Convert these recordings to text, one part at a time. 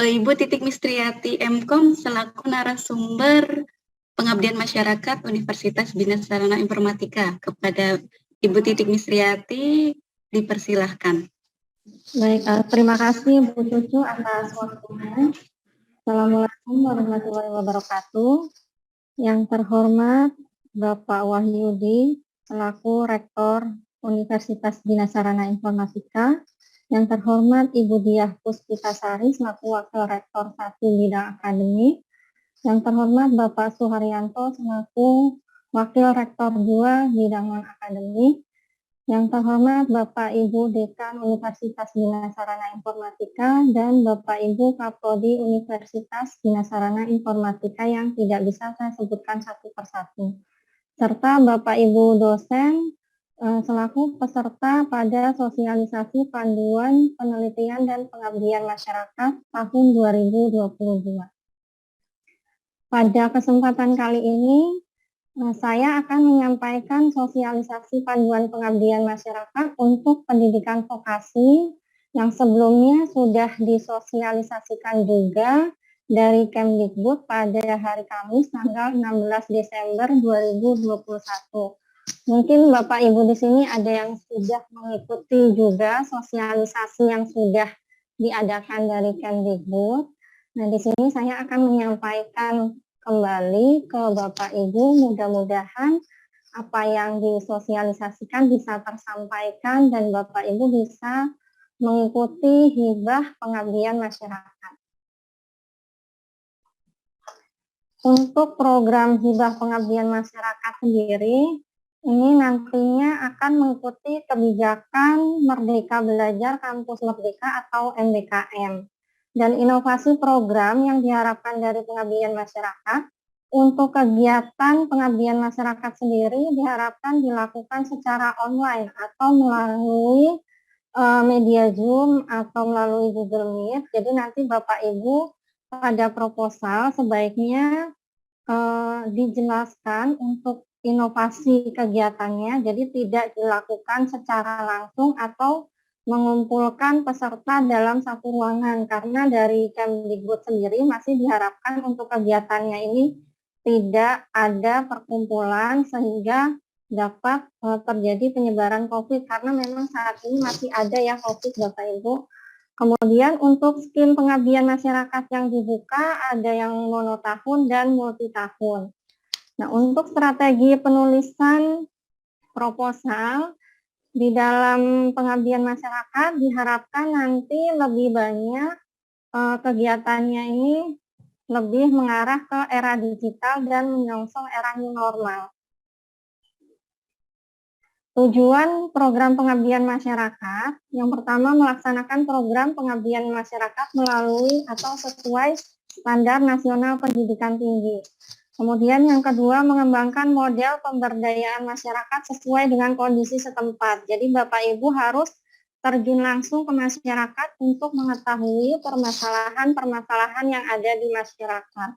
Ibu Titik Mistriati Mkom selaku narasumber pengabdian masyarakat Universitas Bina Sarana Informatika. Kepada Ibu Titik Mistriati dipersilahkan. Baik, terima kasih Bu Cucu atas waktunya. Assalamualaikum warahmatullahi wabarakatuh. Yang terhormat Bapak Wahyudi selaku Rektor Universitas Bina Sarana Informatika. Yang terhormat Ibu Diah Puspitasari selaku Wakil Rektor 1 Bidang Akademik. Yang terhormat Bapak Suharyanto selaku Wakil Rektor 2 Bidang Non-Akademik. Yang terhormat Bapak Ibu Dekan Universitas Bina Sarana Informatika dan Bapak Ibu Kaprodi Universitas Bina Sarana Informatika yang tidak bisa saya sebutkan satu persatu. Serta Bapak Ibu dosen selaku peserta pada sosialisasi panduan penelitian dan pengabdian masyarakat tahun 2022. Pada kesempatan kali ini saya akan menyampaikan sosialisasi panduan pengabdian masyarakat untuk pendidikan vokasi yang sebelumnya sudah disosialisasikan juga dari Kemdikbud pada hari Kamis tanggal 16 Desember 2021. Mungkin Bapak Ibu di sini ada yang sudah mengikuti juga sosialisasi yang sudah diadakan dari Kemdikbud. Nah, di sini saya akan menyampaikan kembali ke Bapak Ibu, mudah-mudahan apa yang disosialisasikan bisa tersampaikan dan Bapak Ibu bisa mengikuti hibah pengabdian masyarakat. Untuk program hibah pengabdian masyarakat sendiri, ini nantinya akan mengikuti kebijakan Merdeka Belajar Kampus Merdeka atau MBKM. Dan inovasi program yang diharapkan dari pengabdian masyarakat untuk kegiatan pengabdian masyarakat sendiri diharapkan dilakukan secara online atau melalui media Zoom atau melalui Google Meet. Jadi nanti Bapak Ibu pada proposal sebaiknya dijelaskan untuk inovasi kegiatannya, jadi tidak dilakukan secara langsung atau mengumpulkan peserta dalam satu ruangan, karena dari Kemdikbud sendiri masih diharapkan untuk kegiatannya ini tidak ada perkumpulan sehingga dapat terjadi penyebaran COVID, karena memang saat ini masih ada ya COVID Bapak Ibu. Kemudian untuk skim pengabdian masyarakat yang dibuka ada yang monotahun dan multitahun. Nah, untuk strategi penulisan proposal di dalam pengabdian masyarakat diharapkan nanti lebih banyak kegiatannya ini lebih mengarah ke era digital dan menyongsong era new normal. Tujuan program pengabdian masyarakat, yang pertama melaksanakan program pengabdian masyarakat melalui atau sesuai standar nasional pendidikan tinggi. Kemudian yang kedua, mengembangkan model pemberdayaan masyarakat sesuai dengan kondisi setempat. Jadi Bapak Ibu harus terjun langsung ke masyarakat untuk mengetahui permasalahan-permasalahan yang ada di masyarakat.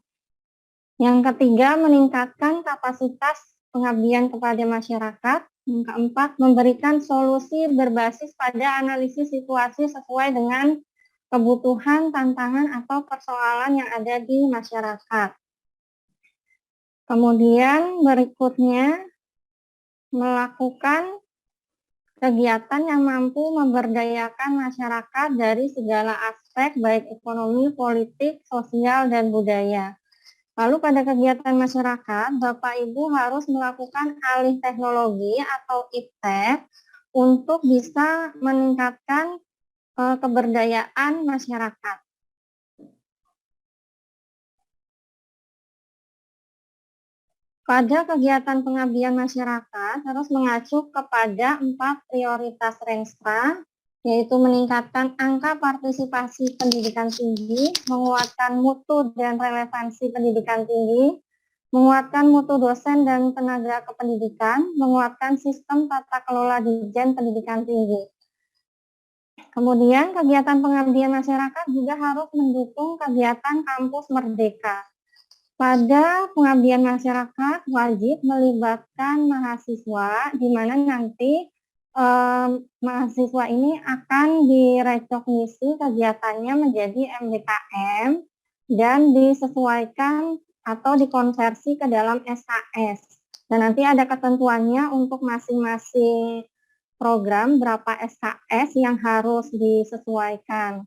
Yang ketiga, meningkatkan kapasitas pengabdian kepada masyarakat. Yang keempat, memberikan solusi berbasis pada analisis situasi sesuai dengan kebutuhan, tantangan, atau persoalan yang ada di masyarakat. Kemudian berikutnya, melakukan kegiatan yang mampu memberdayakan masyarakat dari segala aspek, baik ekonomi, politik, sosial, dan budaya. Lalu pada kegiatan masyarakat, Bapak Ibu harus melakukan alih teknologi atau iptek untuk bisa meningkatkan keberdayaan masyarakat. Pada kegiatan pengabdian masyarakat harus mengacu kepada 4 prioritas Renstra, yaitu meningkatkan angka partisipasi pendidikan tinggi, menguatkan mutu dan relevansi pendidikan tinggi, menguatkan mutu dosen dan tenaga kependidikan, menguatkan sistem tata kelola Dirjen Pendidikan Tinggi. Kemudian kegiatan pengabdian masyarakat juga harus mendukung kegiatan kampus merdeka. Pada pengabdian masyarakat wajib melibatkan mahasiswa, di mana nanti mahasiswa ini akan direcognisi kegiatannya menjadi MBKM dan disesuaikan atau dikonversi ke dalam SKS. Dan nanti ada ketentuannya untuk masing-masing program berapa SKS yang harus disesuaikan.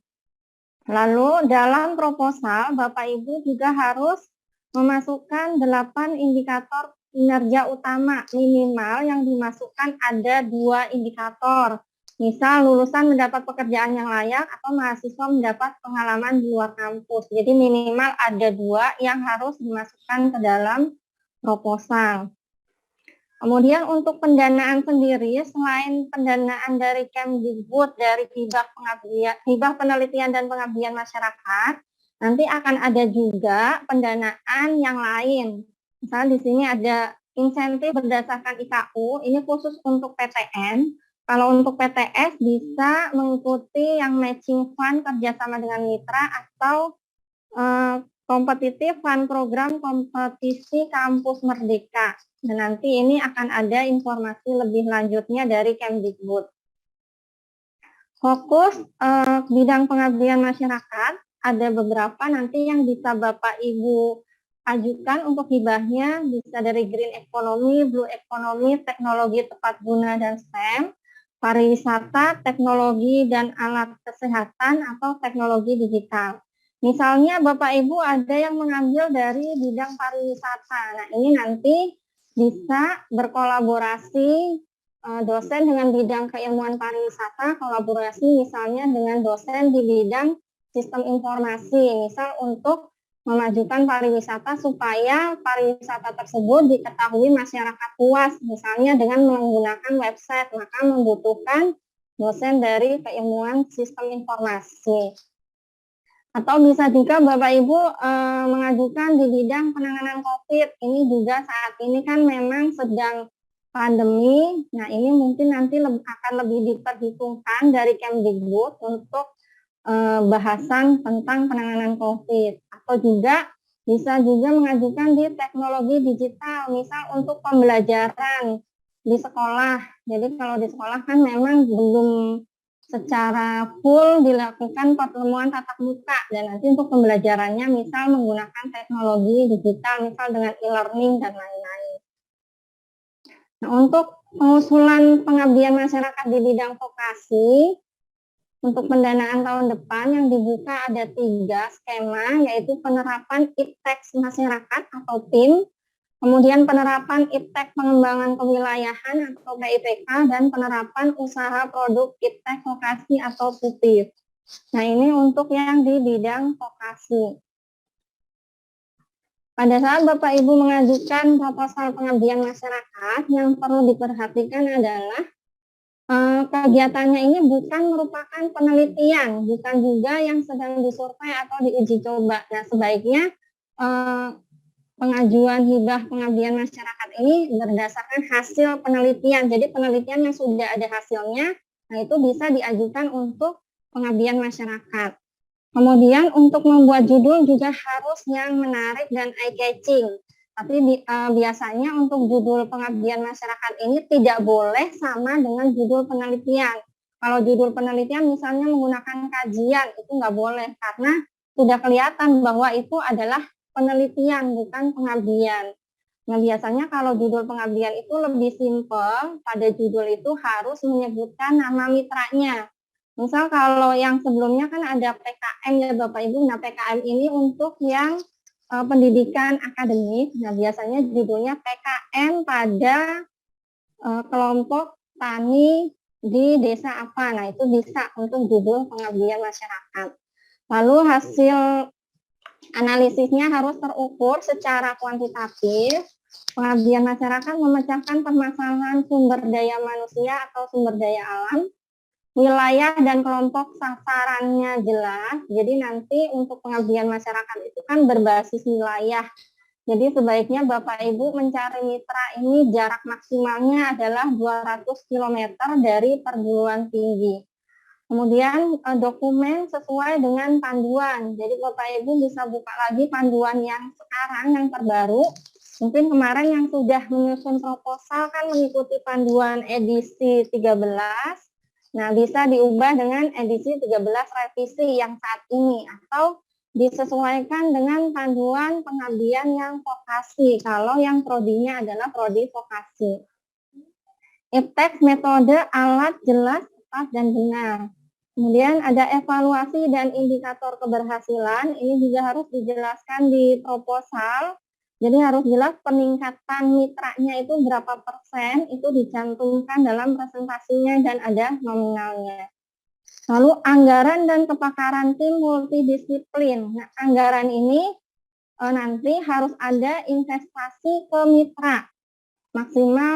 Lalu dalam proposal Bapak Ibu juga harus memasukkan 8 indikator kinerja utama, minimal yang dimasukkan ada 2 indikator. Misal lulusan mendapat pekerjaan yang layak atau mahasiswa mendapat pengalaman di luar kampus. Jadi minimal ada 2 yang harus dimasukkan ke dalam proposal. Kemudian untuk pendanaan sendiri, selain pendanaan dari Kemdikbud, dari hibah penelitian dan pengabdian masyarakat, nanti akan ada juga pendanaan yang lain. Misalnya di sini ada insentif berdasarkan IKU, ini khusus untuk PTN. Kalau untuk PTS bisa mengikuti yang matching fund kerjasama dengan mitra atau kompetitif fund program kompetisi kampus merdeka. Dan nanti ini akan ada informasi lebih lanjutnya dari Kemdikbud. Fokus bidang pengabdian masyarakat, ada beberapa nanti yang bisa Bapak Ibu ajukan untuk hibahnya, bisa dari green economy, blue economy, teknologi tepat guna dan STEM, pariwisata, teknologi dan alat kesehatan atau teknologi digital. Misalnya Bapak Ibu ada yang mengambil dari bidang pariwisata. Nah, ini nanti bisa berkolaborasi dosen dengan bidang keilmuan pariwisata, kolaborasi misalnya dengan dosen di bidang sistem informasi, misal untuk memajukan pariwisata supaya pariwisata tersebut diketahui masyarakat luas, misalnya dengan menggunakan website, maka membutuhkan dosen dari keilmuan sistem informasi. Atau bisa juga Bapak Ibu mengajukan di bidang penanganan COVID. Ini juga saat ini kan memang sedang pandemi. Nah, ini mungkin nanti akan lebih diperhitungkan dari Kemdikbud untuk bahasan tentang penanganan COVID. Atau juga bisa juga mengajukan di teknologi digital, misal untuk pembelajaran di sekolah. Jadi kalau di sekolah kan memang belum secara full dilakukan pertemuan tatap muka, dan nanti untuk pembelajarannya misal menggunakan teknologi digital, misal dengan e-learning dan lain-lain. Nah, untuk pengusulan pengabdian masyarakat di bidang vokasi, untuk pendanaan tahun depan yang dibuka ada 3 skema, yaitu penerapan IPTEK masyarakat atau PIM, kemudian penerapan IPTEK pengembangan kewilayahan atau PIPK, dan penerapan usaha produk IPTEK vokasi atau PUPIV. Nah, ini untuk yang di bidang vokasi. Pada saat Bapak Ibu mengajukan proposal pengabdian masyarakat, yang perlu diperhatikan adalah kegiatannya ini bukan merupakan penelitian, bukan juga yang sedang disurvei atau diuji coba. Nah, sebaiknya pengajuan hibah pengabdian masyarakat ini berdasarkan hasil penelitian. Jadi penelitian yang sudah ada hasilnya, nah itu bisa diajukan untuk pengabdian masyarakat. Kemudian untuk membuat judul juga harus yang menarik dan eye-catching. Tapi biasanya untuk judul pengabdian masyarakat ini tidak boleh sama dengan judul penelitian. Kalau judul penelitian misalnya menggunakan kajian, itu nggak boleh karena sudah kelihatan bahwa itu adalah penelitian, bukan pengabdian. Nah, biasanya kalau judul pengabdian itu lebih simpel, pada judul itu harus menyebutkan nama mitranya. Misal kalau yang sebelumnya kan ada PKM ya Bapak Ibu, nah PKM ini untuk yang pendidikan akademik. Nah, biasanya judulnya PKM pada kelompok tani di desa apa. Nah, itu bisa untuk judul pengabdian masyarakat. Lalu hasil analisisnya harus terukur secara kuantitatif. Pengabdian masyarakat memecahkan permasalahan sumber daya manusia atau sumber daya alam, wilayah dan kelompok sasarannya jelas. Jadi nanti untuk pengabdian masyarakat itu kan berbasis wilayah. Jadi sebaiknya Bapak Ibu mencari mitra ini jarak maksimalnya adalah 200 km dari perguruan tinggi. Kemudian dokumen sesuai dengan panduan. Jadi Bapak Ibu bisa buka lagi panduan yang sekarang, yang terbaru. Mungkin kemarin yang sudah menyusun proposal kan mengikuti panduan edisi 13. Nah, bisa diubah dengan edisi 13 revisi yang saat ini atau disesuaikan dengan panduan pengabdian yang vokasi kalau yang prodinya adalah prodi vokasi. Iptek metode alat jelas, tepat, dan benar. Kemudian ada evaluasi dan indikator keberhasilan, ini juga harus dijelaskan di proposal. Jadi harus jelas peningkatan mitranya itu berapa persen, itu dicantumkan dalam presentasinya dan ada nominalnya. Lalu anggaran dan kepakaran tim multidisiplin. Nah, anggaran ini nanti harus ada investasi ke mitra. Maksimal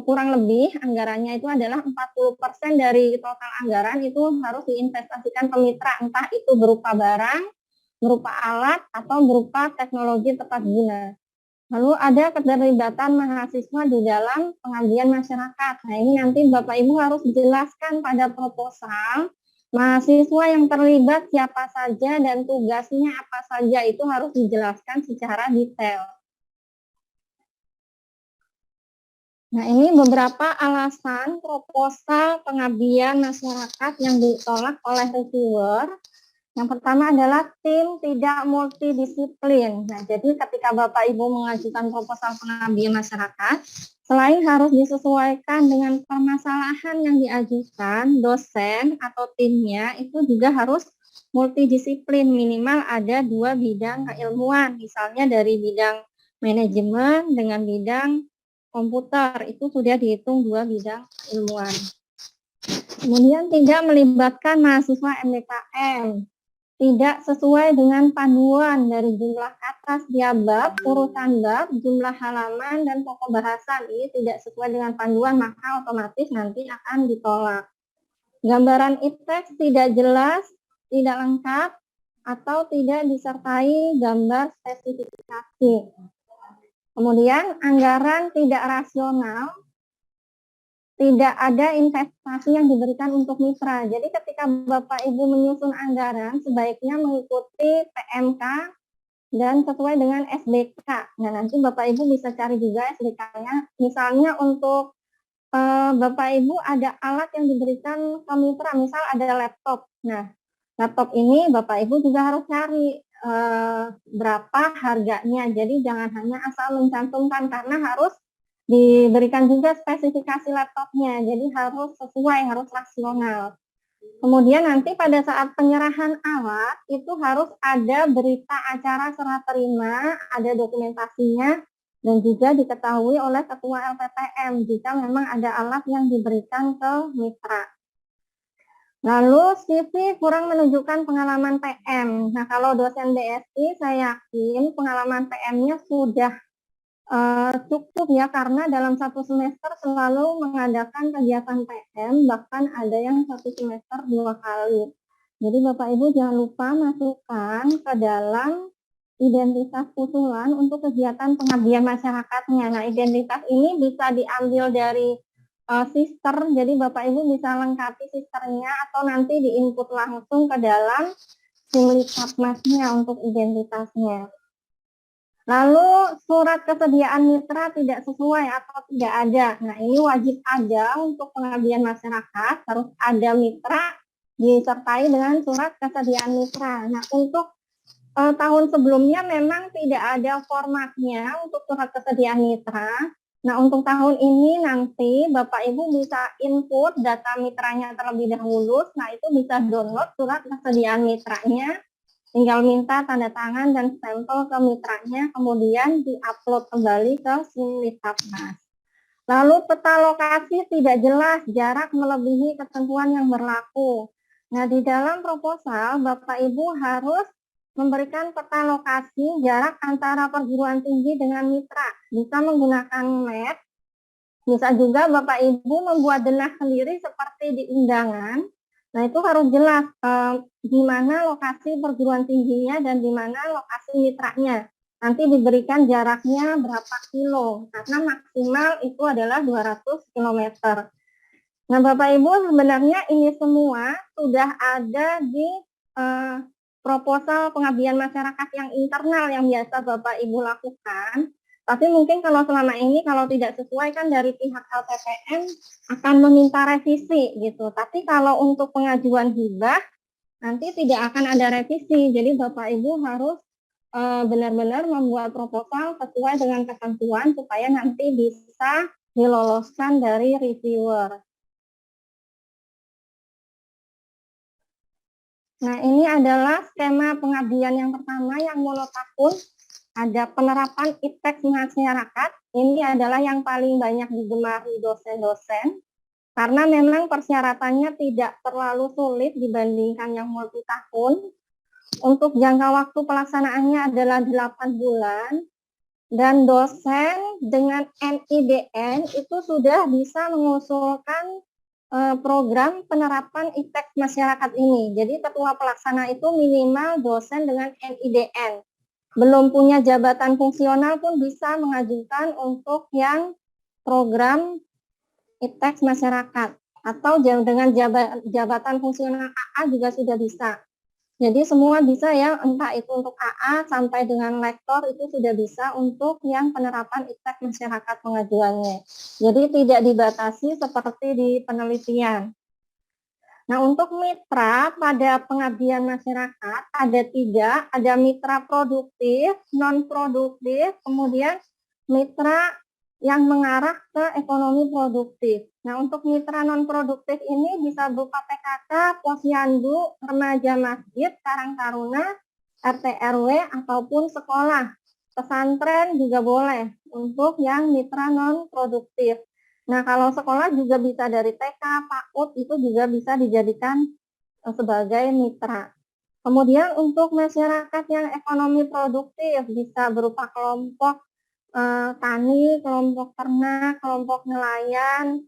kurang lebih anggarannya itu adalah 40% dari total anggaran itu harus diinvestasikan ke mitra, entah itu berupa barang, berupa alat, atau berupa teknologi tepat guna. Lalu ada keterlibatan mahasiswa di dalam pengabdian masyarakat. Nah, ini nanti Bapak Ibu harus jelaskan pada proposal mahasiswa yang terlibat siapa saja dan tugasnya apa saja, itu harus dijelaskan secara detail. Nah, ini beberapa alasan proposal pengabdian masyarakat yang ditolak oleh reviewer. Yang pertama adalah tim tidak multidisiplin. Nah, jadi ketika Bapak Ibu mengajukan proposal pengabdian masyarakat, selain harus disesuaikan dengan permasalahan yang diajukan, dosen atau timnya itu juga harus multidisiplin, minimal ada 2 bidang keilmuan, misalnya dari bidang manajemen dengan bidang komputer, itu sudah dihitung 2 bidang keilmuan. Kemudian tidak melibatkan mahasiswa MDKM, tidak sesuai dengan panduan dari jumlah kata setiap bab, urutan bab, jumlah halaman, dan pokok bahasan. Ini tidak sesuai dengan panduan, maka otomatis nanti akan ditolak. Gambaran iptek tidak jelas, tidak lengkap, atau tidak disertai gambar spesifikasi. Kemudian anggaran tidak rasional, tidak ada investasi yang diberikan untuk mitra. Jadi ketika Bapak Ibu menyusun anggaran, sebaiknya mengikuti PMK dan sesuai dengan SBK. Nah, nanti Bapak Ibu bisa cari juga SBK-nya. Misalnya untuk Bapak Ibu ada alat yang diberikan ke mitra, misal ada laptop. Nah, laptop ini Bapak Ibu juga harus cari berapa harganya. Jadi jangan hanya asal mencantumkan, karena harus diberikan juga spesifikasi laptopnya, jadi harus sesuai, harus rasional. Kemudian nanti pada saat penyerahan alat itu harus ada berita acara serah terima, ada dokumentasinya, dan juga diketahui oleh ketua LPTM jika memang ada alat yang diberikan ke mitra. Lalu CV kurang menunjukkan pengalaman PM. Nah, kalau dosen BSI saya yakin pengalaman PM-nya sudah cukup ya, karena dalam satu semester selalu mengadakan kegiatan PM, bahkan ada yang satu semester 2 kali. Jadi Bapak Ibu jangan lupa masukkan ke dalam identitas usulan untuk kegiatan pengabdian masyarakatnya. Nah, identitas ini bisa diambil dari sister, jadi Bapak Ibu bisa lengkapi sisternya atau nanti diinput langsung ke dalam Simlitapmasnya untuk identitasnya. Lalu surat kesediaan mitra tidak sesuai atau tidak ada. Nah, ini wajib ada untuk pengabdian masyarakat, harus ada mitra disertai dengan surat kesediaan mitra. Nah, untuk tahun sebelumnya memang tidak ada formatnya untuk surat kesediaan mitra. Nah, untuk tahun ini nanti Bapak Ibu bisa input data mitranya terlebih dahulu. Nah, itu bisa download surat kesediaan mitranya, tinggal minta tanda tangan dan stempel ke mitranya, kemudian diupload kembali ke Simlitapmas. Lalu peta lokasi tidak jelas, jarak melebihi ketentuan yang berlaku. Nah, di dalam proposal Bapak Ibu harus memberikan peta lokasi jarak antara perguruan tinggi dengan mitra. Bisa menggunakan map, bisa juga Bapak Ibu membuat denah sendiri seperti di undangan. Nah, itu harus jelas di mana lokasi perguruan tingginya dan di mana lokasi mitranya. Nanti diberikan jaraknya berapa kilo, karena maksimal itu adalah 200 km. Nah, Bapak Ibu sebenarnya ini semua sudah ada di proposal pengabdian masyarakat yang internal yang biasa Bapak Ibu lakukan. Tapi mungkin kalau selama ini kalau tidak sesuai kan dari pihak LPPM akan meminta revisi gitu. Tapi kalau untuk pengajuan hibah nanti tidak akan ada revisi. Jadi Bapak Ibu harus benar-benar membuat proposal sesuai dengan ketentuan supaya nanti bisa diloloskan dari reviewer. Nah, ini adalah skema pengabdian yang pertama yang monotahun. Ada penerapan IPTEK masyarakat. Ini adalah yang paling banyak digemari dosen-dosen. Karena memang persyaratannya tidak terlalu sulit dibandingkan yang multitahun. Untuk jangka waktu pelaksanaannya adalah 8 bulan. Dan dosen dengan NIDN itu sudah bisa mengusulkan program penerapan IPTEK masyarakat ini. Jadi ketua pelaksana itu minimal dosen dengan NIDN. Belum punya jabatan fungsional pun bisa mengajukan untuk yang program IPTEK masyarakat. Atau dengan jabatan fungsional AA juga sudah bisa. Jadi semua bisa ya, entah itu untuk AA sampai dengan lektor itu sudah bisa untuk yang penerapan IPTEK masyarakat pengajuannya. Jadi tidak dibatasi seperti di penelitian. Nah, untuk mitra pada pengabdian masyarakat ada 3, ada mitra produktif, non-produktif, kemudian mitra yang mengarah ke ekonomi produktif. Nah, untuk mitra non-produktif ini bisa berupa PKK, posyandu, remaja masjid, Karang Taruna, RT RW, ataupun sekolah. Pesantren juga boleh untuk yang mitra non-produktif. Nah, kalau sekolah juga bisa dari TK, PAUD, itu juga bisa dijadikan sebagai mitra. Kemudian untuk masyarakat yang ekonomi produktif bisa berupa kelompok tani, kelompok ternak, kelompok nelayan.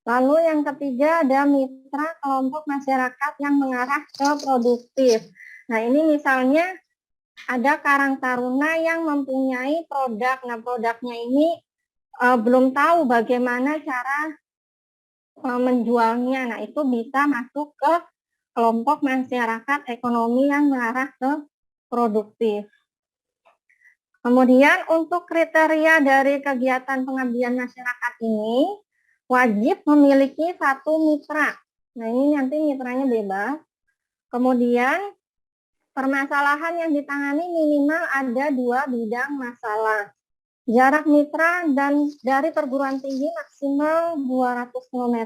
Lalu yang ketiga ada mitra kelompok masyarakat yang mengarah ke produktif. Nah, ini misalnya ada Karang Taruna yang mempunyai produk. Nah, produknya ini belum tahu bagaimana cara menjualnya. Nah, itu bisa masuk ke kelompok masyarakat ekonomi yang mengarah ke produktif. Kemudian untuk kriteria dari kegiatan pengabdian masyarakat ini wajib memiliki 1 mitra. Nah, ini nanti mitranya bebas. Kemudian permasalahan yang ditangani minimal ada 2 bidang masalah. Jarak mitra dan dari perguruan tinggi maksimal 200 km.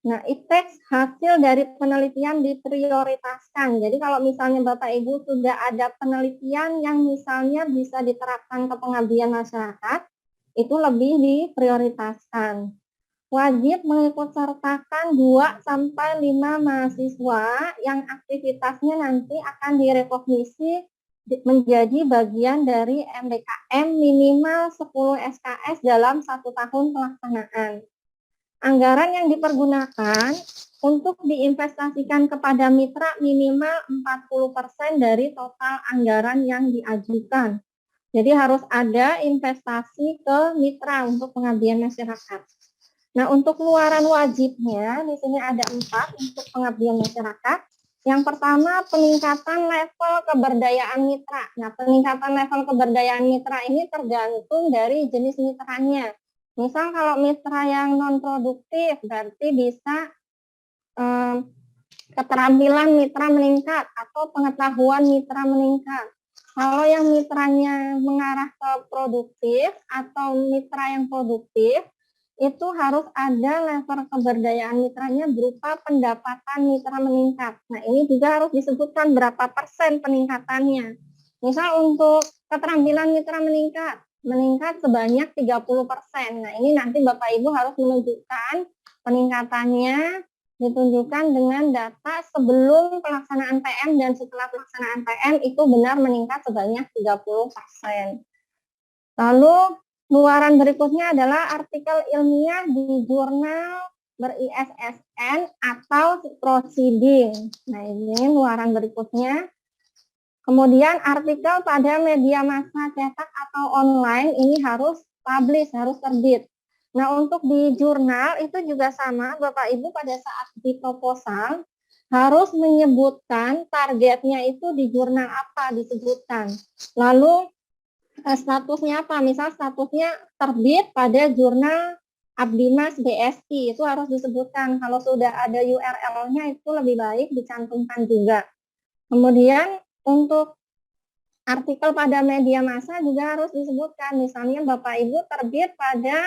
Nah, IPTEK hasil dari penelitian diprioritaskan. Jadi kalau misalnya Bapak Ibu sudah ada penelitian yang misalnya bisa diterapkan ke pengabdian masyarakat, itu lebih diprioritaskan. Wajib mengikut sertakan 2 sampai 5 mahasiswa yang aktivitasnya nanti akan direkognisi menjadi bagian dari MDKM minimal 10 SKS dalam 1 tahun pelaksanaan. Anggaran yang dipergunakan untuk diinvestasikan kepada mitra minimal 40% dari total anggaran yang diajukan. Jadi harus ada investasi ke mitra untuk pengabdian masyarakat. Nah, untuk luaran wajibnya di sini ada 4 untuk pengabdian masyarakat. Yang pertama, peningkatan level keberdayaan mitra. Nah, peningkatan level keberdayaan mitra ini tergantung dari jenis mitranya. Misal kalau mitra yang non-produktif, berarti bisa keterampilan mitra meningkat atau pengetahuan mitra meningkat. Kalau yang mitranya mengarah ke produktif atau mitra yang produktif, itu harus ada level keberdayaan mitranya berupa pendapatan mitra meningkat. Nah, ini juga harus disebutkan berapa persen peningkatannya. Misal untuk keterampilan mitra meningkat sebanyak 30%. Nah, ini nanti Bapak Ibu harus menunjukkan peningkatannya ditunjukkan dengan data sebelum pelaksanaan PM dan setelah pelaksanaan PM itu benar meningkat sebanyak 30%. Lalu luaran berikutnya adalah artikel ilmiah di jurnal ber-ISSN atau proceeding. Nah, ini luaran berikutnya. Kemudian artikel pada media massa cetak atau online ini harus publish, harus terbit. Nah, untuk di jurnal itu juga sama, Bapak Ibu pada saat di proposal harus menyebutkan targetnya itu di jurnal apa disebutkan. Lalu statusnya apa? Misal statusnya terbit pada jurnal Abdimas BSI, itu harus disebutkan. Kalau sudah ada URL-nya itu lebih baik dicantumkan juga. Kemudian untuk artikel pada media massa juga harus disebutkan. Misalnya Bapak Ibu terbit pada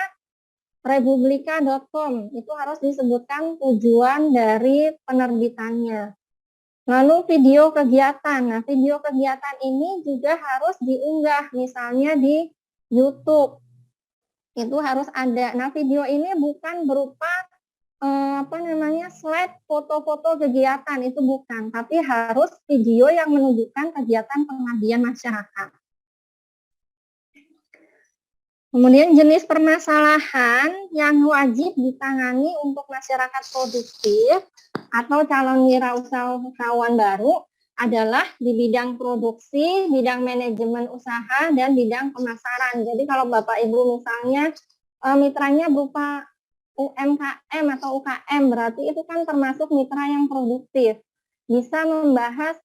republika.com, itu harus disebutkan tujuan dari penerbitannya. Lalu video kegiatan. Nah, video kegiatan ini juga harus diunggah, misalnya di YouTube. Itu harus ada. Nah, video ini bukan berupa slide foto-foto kegiatan, itu bukan, tapi harus video yang menunjukkan kegiatan pengabdian masyarakat. Kemudian jenis permasalahan yang wajib ditangani untuk masyarakat produktif atau calon wirausahawan baru adalah di bidang produksi, bidang manajemen usaha, dan bidang pemasaran. Jadi kalau Bapak Ibu misalnya mitranya berupa UMKM atau UKM, berarti itu kan termasuk mitra yang produktif. Bisa membahas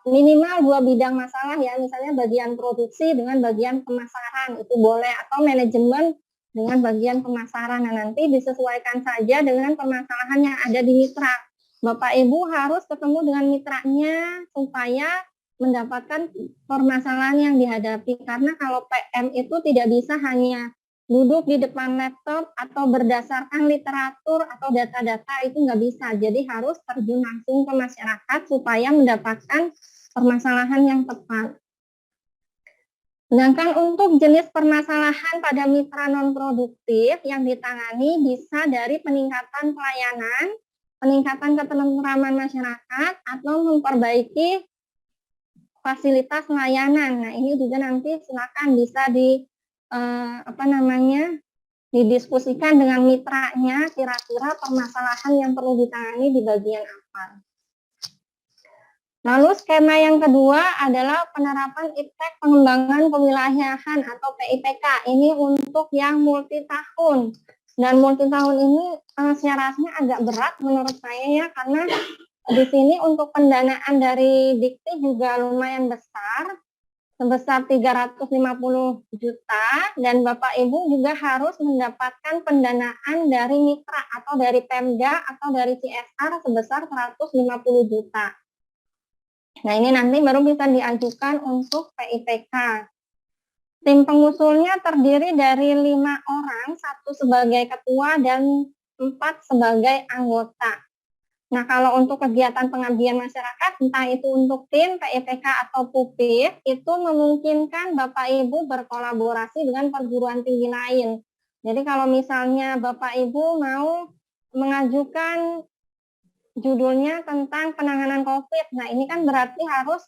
minimal 2 bidang masalah ya, misalnya bagian produksi dengan bagian pemasaran, itu boleh, atau manajemen dengan bagian pemasaran. Nah, nanti disesuaikan saja dengan permasalahan yang ada di mitra. Bapak Ibu harus ketemu dengan mitranya supaya mendapatkan permasalahan yang dihadapi. Karena kalau PM itu tidak bisa hanya duduk di depan laptop atau berdasarkan literatur atau data-data, itu nggak bisa. Jadi harus terjun langsung ke masyarakat supaya mendapatkan permasalahan yang tepat. Sedangkan untuk jenis permasalahan pada mitra non-produktif yang ditangani bisa dari peningkatan pelayanan, peningkatan ketentraman masyarakat, atau memperbaiki fasilitas layanan. Nah, ini juga nanti silakan bisa didiskusikan dengan mitranya, kira-kira permasalahan yang perlu ditangani di bagian apa. Lalu skema yang kedua adalah penerapan iptek pengembangan kewilayahan atau PIPK. Ini untuk yang multi tahun. Dan multi tahun ini syaratnya agak berat menurut saya ya, karena di sini untuk pendanaan dari Dikti juga lumayan besar, sebesar 350 juta, dan Bapak Ibu juga harus mendapatkan pendanaan dari mitra atau dari Pemda atau dari CSR sebesar 150 juta. Nah, ini nanti baru bisa diajukan untuk PIPK. Tim pengusulnya terdiri dari 5 orang, 1 sebagai ketua dan 4 sebagai anggota. Nah, kalau untuk kegiatan pengabdian masyarakat, entah itu untuk tim, PIPK, atau PUPIP, itu memungkinkan Bapak Ibu berkolaborasi dengan perguruan tinggi lain. Jadi kalau misalnya Bapak Ibu mau mengajukan judulnya tentang penanganan COVID, nah ini kan berarti harus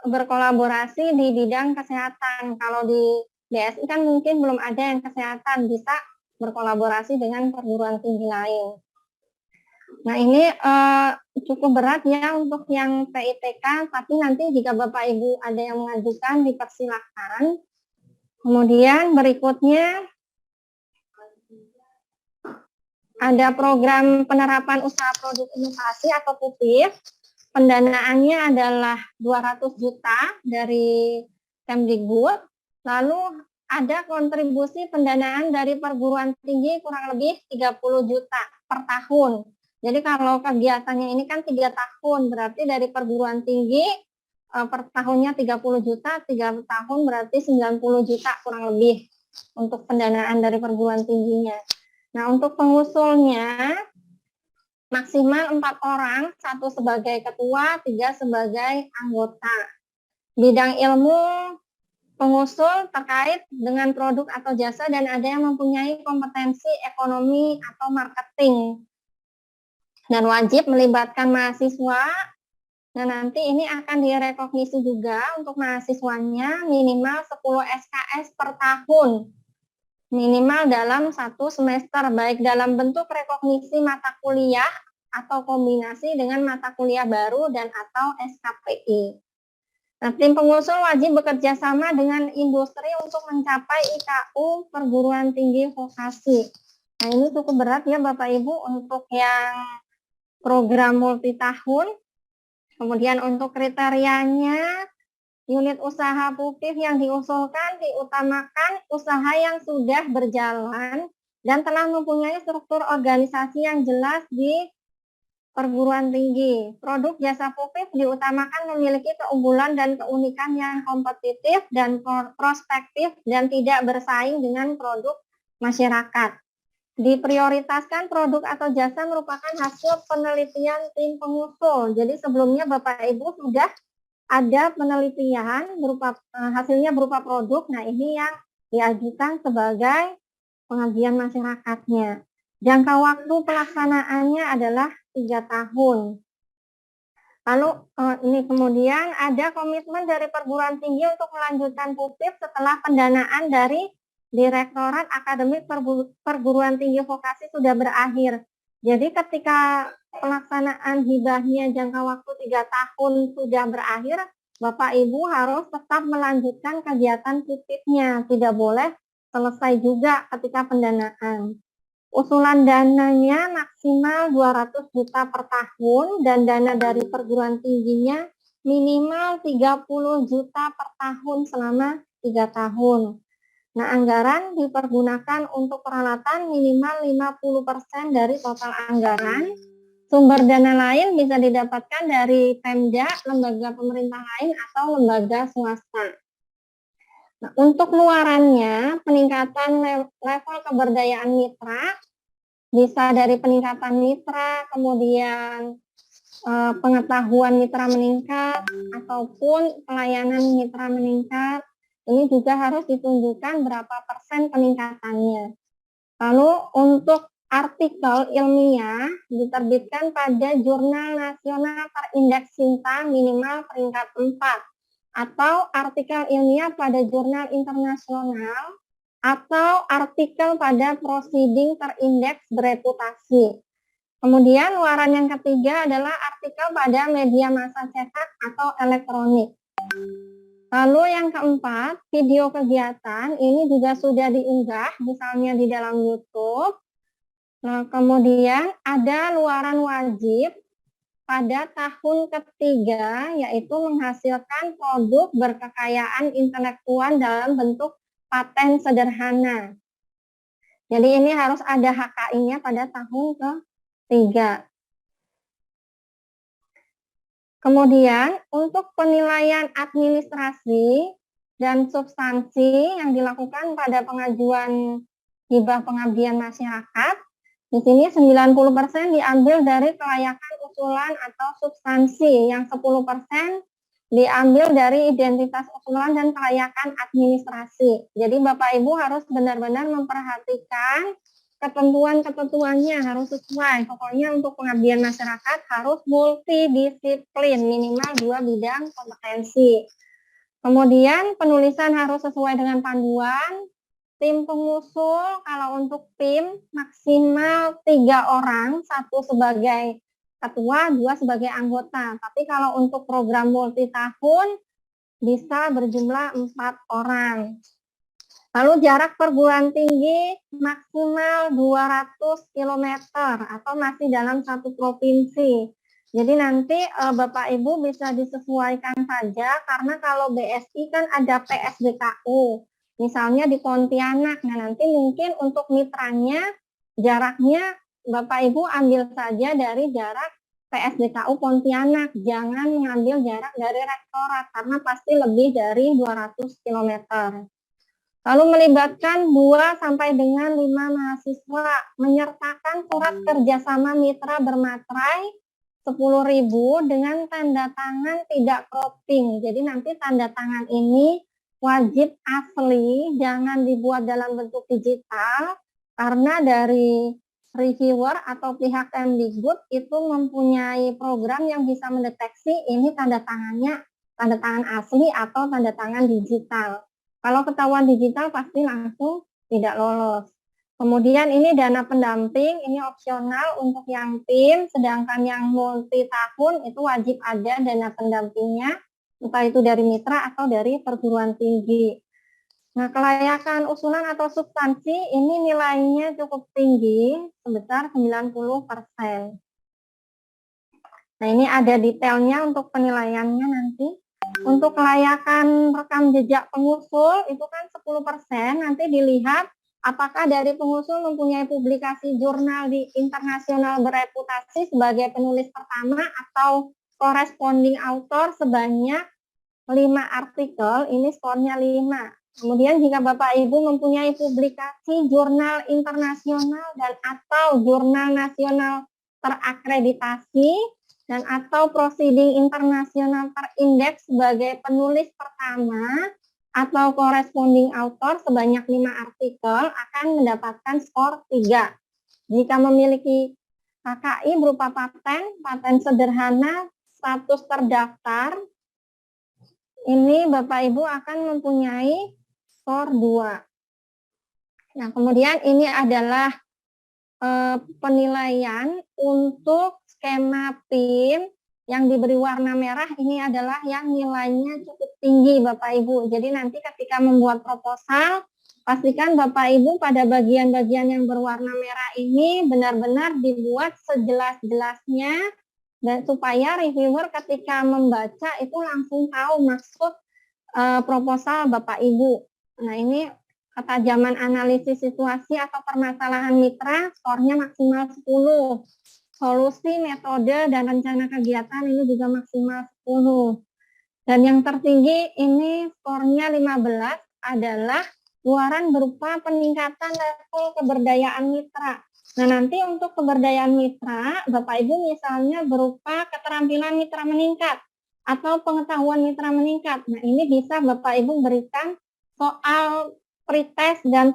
berkolaborasi di bidang kesehatan. Kalau di BSI kan mungkin belum ada yang kesehatan, bisa berkolaborasi dengan perguruan tinggi lain. Nah, ini cukup berat ya untuk yang PIPK, tapi nanti jika Bapak Ibu ada yang mengajukan, dipersilakan. Kemudian berikutnya ada program penerapan usaha produk inovasi atau PUPIF. Pendanaannya adalah 200 juta dari Kemdikbud. Lalu ada kontribusi pendanaan dari perguruan tinggi kurang lebih 30 juta per tahun. Jadi kalau kegiatannya ini kan 3 tahun, berarti dari perguruan tinggi per tahunnya 30 juta, 3 tahun berarti 90 juta kurang lebih untuk pendanaan dari perguruan tingginya. Nah, untuk pengusulnya maksimal 4 orang, 1 sebagai ketua, 3 sebagai anggota. Bidang ilmu pengusul terkait dengan produk atau jasa dan ada yang mempunyai kompetensi ekonomi atau marketing. Dan wajib melibatkan mahasiswa. Nah, nanti ini akan direkognisi juga untuk mahasiswanya minimal 10 SKS per tahun. Minimal dalam 1 semester, baik dalam bentuk rekognisi mata kuliah atau kombinasi dengan mata kuliah baru dan atau SKPI. Nah, tim pengusul wajib bekerja sama dengan industri untuk mencapai IKU perguruan tinggi vokasi. Nah, ini cukup berat ya Bapak Ibu untuk yang program multi tahun. Kemudian untuk kriterianya unit usaha PUPIF yang diusulkan diutamakan usaha yang sudah berjalan dan telah mempunyai struktur organisasi yang jelas di perguruan tinggi. Produk jasa PUPIF diutamakan memiliki keunggulan dan keunikan yang kompetitif dan prospektif dan tidak bersaing dengan produk masyarakat. Diprioritaskan produk atau jasa merupakan hasil penelitian tim pengusul. Jadi sebelumnya Bapak Ibu sudah ada penelitian berupa hasilnya berupa produk. Nah, ini yang diajukan sebagai pengabdian masyarakatnya. Jangka waktu pelaksanaannya adalah 3 tahun. Lalu ini kemudian ada komitmen dari perguruan tinggi untuk melanjutkan PUPIF setelah pendanaan dari Direktorat Akademik Perguruan Tinggi Vokasi sudah berakhir. Jadi ketika pelaksanaan hibahnya jangka waktu 3 tahun sudah berakhir, Bapak Ibu harus tetap melanjutkan kegiatan PUPIF-nya, tidak boleh selesai juga ketika pendanaan. Usulan dananya maksimal 200 juta per tahun dan dana dari perguruan tingginya minimal 30 juta per tahun selama 3 tahun. Nah, anggaran dipergunakan untuk peralatan minimal 50% dari total anggaran. Sumber dana lain bisa didapatkan dari Pemda, lembaga pemerintah lain, atau lembaga swasta. Nah, untuk luarannya, peningkatan level keberdayaan mitra bisa dari peningkatan mitra, kemudian pengetahuan mitra meningkat, ataupun pelayanan mitra meningkat. Ini juga harus ditunjukkan berapa persen peningkatannya. Lalu untuk artikel ilmiah diterbitkan pada Jurnal Nasional Terindeks Cinta minimal peringkat 4, atau artikel ilmiah pada jurnal internasional, atau artikel pada proceeding terindeks bereputasi. Kemudian luaran yang ketiga adalah artikel pada media massa cetak atau elektronik. Lalu yang keempat, video kegiatan ini juga sudah diunggah misalnya di dalam YouTube. Nah, kemudian ada luaran wajib pada tahun ketiga, yaitu menghasilkan produk berkekayaan intelektual dalam bentuk paten sederhana. Jadi ini harus ada HKI-nya pada tahun ketiga. Kemudian untuk penilaian administrasi dan substansi yang dilakukan pada pengajuan hibah pengabdian masyarakat, di sini 90% diambil dari kelayakan usulan atau substansi, yang 10% diambil dari identitas usulan dan kelayakan administrasi. Jadi Bapak Ibu harus benar-benar memperhatikan ketentuan-ketentuannya harus sesuai. Pokoknya untuk pengabdian masyarakat harus multidisiplin, minimal 2 bidang kompetensi. Kemudian penulisan harus sesuai dengan panduan. Tim pengusul, kalau untuk tim maksimal 3 orang, 1 sebagai ketua, 2 sebagai anggota. Tapi kalau untuk program multi tahun bisa berjumlah 4 orang. Lalu jarak perguruan tinggi maksimal 200 km atau masih dalam satu provinsi. Jadi nanti Bapak Ibu bisa disesuaikan saja, karena kalau BSI kan ada PSDKU, misalnya di Pontianak. Nah, nanti mungkin untuk mitranya jaraknya Bapak Ibu ambil saja dari jarak PSDKU Pontianak, jangan mengambil jarak dari rektorat karena pasti lebih dari 200 km. Lalu melibatkan 2 sampai dengan 5 mahasiswa, menyertakan surat kerjasama mitra bermaterai 10.000 dengan tanda tangan tidak cropping. Jadi nanti tanda tangan ini wajib asli, jangan dibuat dalam bentuk digital, karena dari reviewer atau pihak Kemdikbud itu mempunyai program yang bisa mendeteksi ini tanda tangannya tanda tangan asli atau tanda tangan digital. Kalau ketahuan digital pasti langsung tidak lolos. Kemudian ini dana pendamping, ini opsional untuk yang tim, sedangkan yang multi tahun itu wajib ada dana pendampingnya, entah itu dari mitra atau dari perguruan tinggi. Nah, kelayakan usulan atau substansi ini nilainya cukup tinggi, sebesar 90%. Nah, ini ada detailnya untuk penilaiannya nanti. Untuk kelayakan rekam jejak pengusul itu kan 10%, nanti dilihat apakah dari pengusul mempunyai publikasi jurnal di internasional bereputasi sebagai penulis pertama atau corresponding author sebanyak 5 artikel, ini skornya 5. Kemudian jika Bapak Ibu mempunyai publikasi jurnal internasional dan atau jurnal nasional terakreditasi dan atau proceeding internasional terindeks sebagai penulis pertama atau corresponding author sebanyak 5 artikel akan mendapatkan skor 3. Jika memiliki KKI berupa paten sederhana, status terdaftar, ini Bapak Ibu akan mempunyai skor 2. Nah, kemudian ini adalah penilaian untuk skema PIN yang diberi warna merah, ini adalah yang nilainya cukup tinggi Bapak Ibu. Jadi nanti ketika membuat proposal, pastikan Bapak Ibu pada bagian-bagian yang berwarna merah ini benar-benar dibuat sejelas-jelasnya, dan supaya reviewer ketika membaca itu langsung tahu maksud proposal Bapak Ibu. Nah, ini ketajaman analisis situasi atau permasalahan mitra, skornya maksimal 10. Solusi, metode, dan rencana kegiatan ini juga maksimal 10. Dan yang tertinggi ini skornya 15 adalah luaran berupa peningkatan level keberdayaan mitra. Nah, nanti untuk keberdayaan mitra, Bapak Ibu misalnya berupa keterampilan mitra meningkat atau pengetahuan mitra meningkat. Nah, ini bisa Bapak Ibu berikan soal pretest dan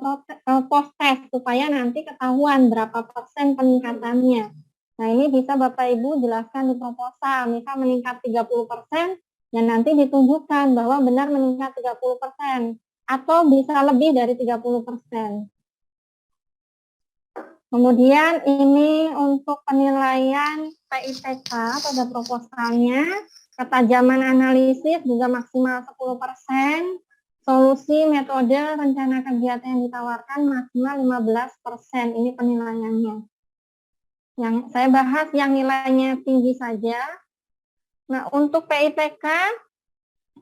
post-test supaya nanti ketahuan berapa persen peningkatannya. Nah, ini bisa Bapak Ibu jelaskan di proposal, misal meningkat 30%, dan nanti ditunjukkan bahwa benar meningkat 30%, atau bisa lebih dari 30%. Kemudian ini untuk penilaian PITK pada proposalnya, ketajaman analisis juga maksimal 10%, solusi, metode, rencana kegiatan yang ditawarkan maksimal 15%, ini penilaiannya. Yang saya bahas yang nilainya tinggi saja. Nah, untuk PITK,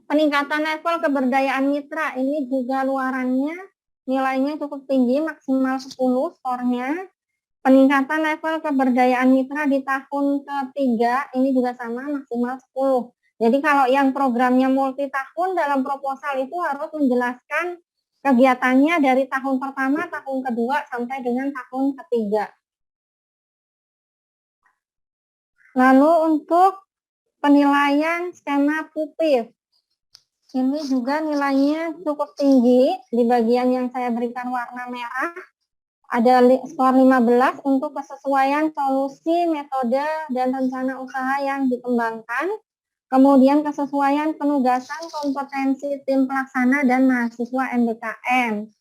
peningkatan level keberdayaan mitra, ini juga luarannya nilainya cukup tinggi, maksimal 10 skornya. Peningkatan level keberdayaan mitra di tahun ketiga, ini juga sama, maksimal 10. Jadi kalau yang programnya multi tahun dalam proposal itu harus menjelaskan kegiatannya dari tahun pertama, tahun kedua, sampai dengan tahun ketiga. Lalu untuk penilaian skema PUPIF, ini juga nilainya cukup tinggi di bagian yang saya berikan warna merah. Ada skor 15 untuk kesesuaian solusi, metode, dan rencana usaha yang dikembangkan. Kemudian kesesuaian penugasan kompetensi tim pelaksana dan mahasiswa MBKM.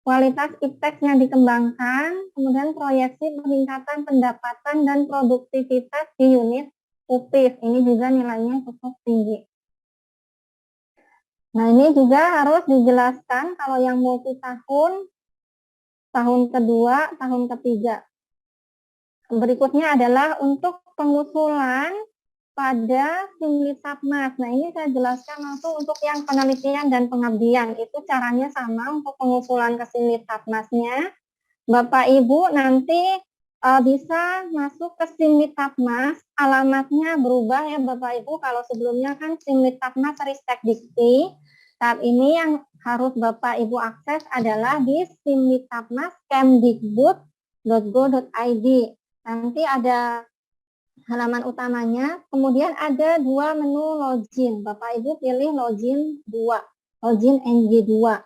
Kualitas iptek yang dikembangkan, kemudian proyeksi peningkatan pendapatan dan produktivitas di unit UPIF. Ini juga nilainya cukup tinggi. Nah, ini juga harus dijelaskan kalau yang multi tahun, tahun kedua, tahun ketiga. Berikutnya adalah untuk pengusulan pada Simlitapmas. Nah, ini saya jelaskan langsung untuk yang penelitian dan pengabdian. Itu caranya sama untuk pengusulan ke Simlitapmasnya. Bapak Ibu nanti bisa masuk ke Simlitapmas, alamatnya berubah ya Bapak Ibu. Kalau sebelumnya kan Simlitapmas Ristek Dikti, saat ini yang harus Bapak Ibu akses adalah di simlitapmas.kemdikbud.go.id. Nanti ada halaman utamanya, kemudian ada 2 menu login. Bapak Ibu pilih login 2, login NG2.